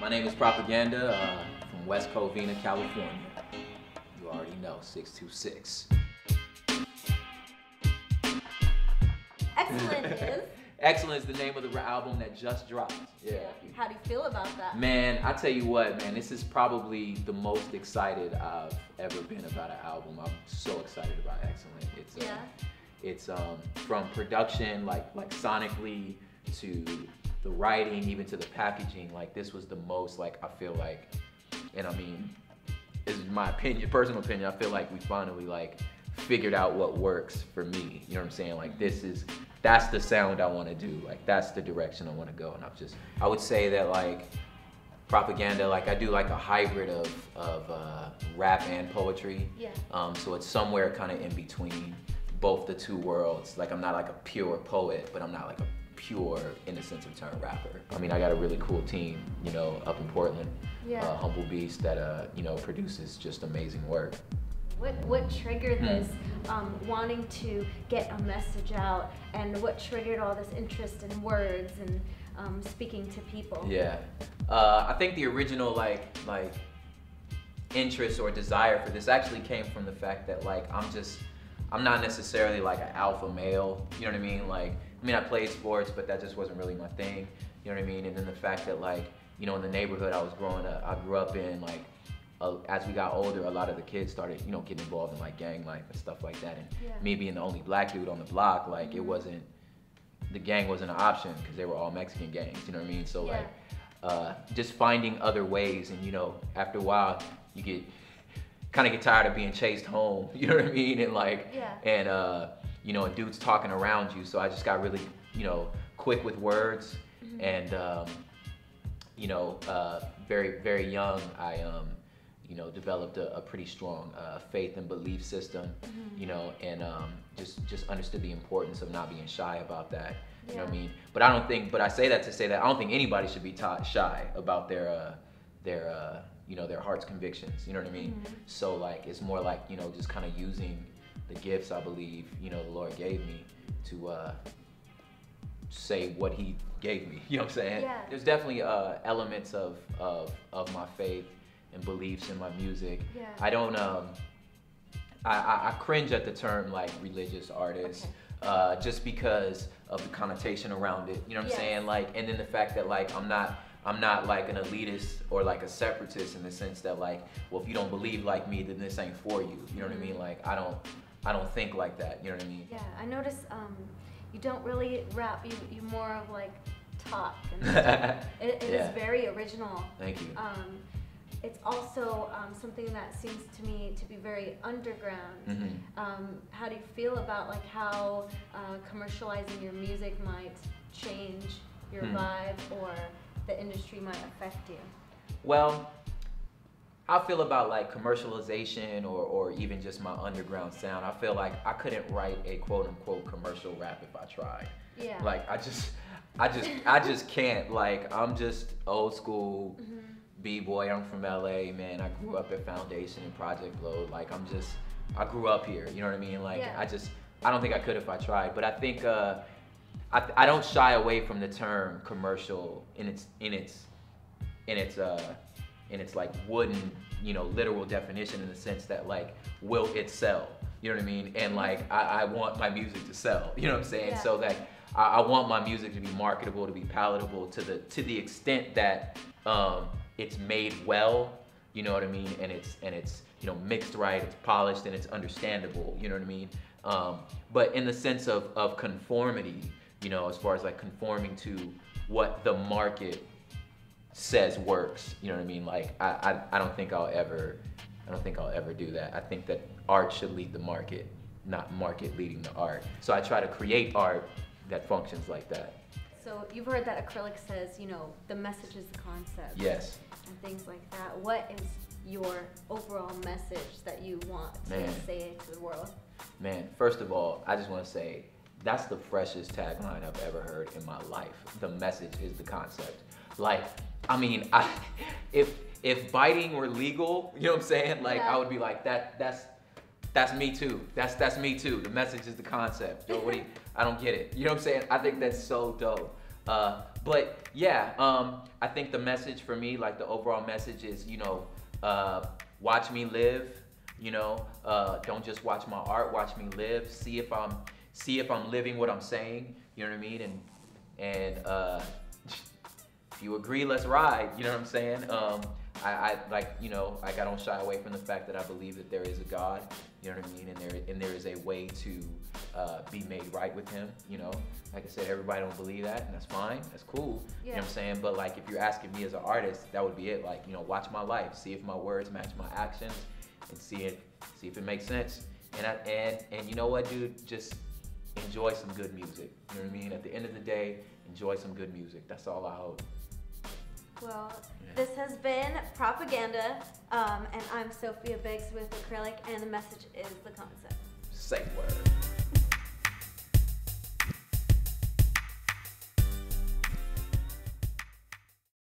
My name is Propaganda from West Covina, California. You already know, 626. Excellent is? Excellent is the name of the album that just dropped. Yeah. How do you feel about that? Man, I tell you what, man, this is probably the most excited I've ever been about an album. I'm so excited about Excellent. It's from production, like sonically, to the writing, even to the packaging. Like, this was the most, like, I feel like, and I mean, this is my opinion, personal opinion, I feel like we finally, like, figured out what works for me. You know what I'm saying? Like, that's the sound I want to do. Like, that's the direction I want to go. And I would say that, like, Propaganda, like, I do like a hybrid of rap and poetry. Yeah. So it's somewhere kind of in between both the two worlds. Like, I'm not like a pure poet, but I'm not like a pure, in the sense of term, rapper. I mean, I got a really cool team, you know, up in Portland. Yeah. Humble Beast that, you know, produces just amazing work. What triggered this wanting to get a message out, and what triggered all this interest in words and speaking to people? Yeah, I think the original like interest or desire for this actually came from the fact that, like, I'm not necessarily like an alpha male, you know what I mean? Like, I mean, I played sports, but that just wasn't really my thing, you know what I mean? And then the fact that, like, you know, in the neighborhood I was growing up, I grew up in, like, as we got older, a lot of the kids started, you know, getting involved in like gang life and stuff like that. And me being the only black dude on the block, like, the gang wasn't an option because they were all Mexican gangs, you know what I mean? So like, just finding other ways, and, you know, after a while, you kind of get tired of being chased home, you know what I mean? And like, you know, and dudes talking around you. So I just got really, you know, quick with words, and, you know, very, very young, I, you know, developed a pretty strong faith and belief system, you know, and just understood the importance of not being shy about that, you know what I mean? But I say that to say that I don't think anybody should be taught shy about their you know, their heart's convictions, you know what I mean? So, like, it's more like, you know, just kind of using the gifts I believe, you know, the Lord gave me to say what he gave me, you know what I'm saying? Yeah. There's definitely elements of my faith and beliefs in my music. Yeah. I don't, I cringe at the term, like, religious artist, just because of the connotation around it, you know what I'm saying? Like, and then the fact that, like, I'm not like an elitist or like a separatist in the sense that, like, well, if you don't believe like me, then this ain't for you, you know what I mean? Like, I don't think like that, you know what I mean? Yeah, I noticed you don't really rap, you more of like talk, and it is very original. Thank you. It's also something that seems to me to be very underground. How do you feel about, like, how commercializing your music might change your vibe, or the industry might affect you? Well, I feel about, like, commercialization or even just my underground sound. I feel like I couldn't write a quote unquote commercial rap if I tried. Yeah. Like, I just can't. Like, I'm just old school. B-boy, I'm from LA, man. I grew up at Foundation and Project Load. Like, I grew up here, you know what I mean? Like, I don't think I could if I tried. But I think, I don't shy away from the term commercial in its like wooden, you know, literal definition, in the sense that, like, will it sell? You know what I mean? And, like, I want my music to sell, you know what I'm saying? So that I want my music to be marketable, to be palatable, to the extent that, it's made well, you know what I mean, and it's you know, mixed right, it's polished, and it's understandable, you know what I mean. But in the sense of conformity, you know, as far as, like, conforming to what the market says works, you know what I mean. Like, I don't think I'll ever do that. I think that art should lead the market, not market leading the art. So I try to create art that functions like that. So you've heard that acrylic says, you know, the message is the concept. Yes. And things like that. What is your overall message that you want to say to the world? Man, first of all, I just want to say that's the freshest tagline I've ever heard in my life. The message is the concept. Like, I mean, if biting were legal, you know what I'm saying? Like, I would be like, that's me too. That's me too. The message is the concept. Yo, I don't get it. You know what I'm saying? I think that's so dope. But yeah, I think the message for me, like the overall message is, you know, watch me live. You know, don't just watch my art, watch me live. See if I'm living what I'm saying. You know what I mean? And if you agree, let's ride. You know what I'm saying? I like, you know, like I don't shy away from the fact that I believe that there is a God. You know what I mean? And there is a way to be made right with Him. You know, like I said, everybody don't believe that, and that's fine. That's cool. Yeah. You know what I'm saying? But like, if you're asking me as an artist, that would be it. Like, you know, watch my life, see if my words match my actions, and see if it makes sense. And you know what, dude? Just enjoy some good music. You know what I mean? At the end of the day, enjoy some good music. That's all I hope. Well, this has been Propaganda, and I'm Sophia Biggs with Acrylic, and the message is the concept. Say word.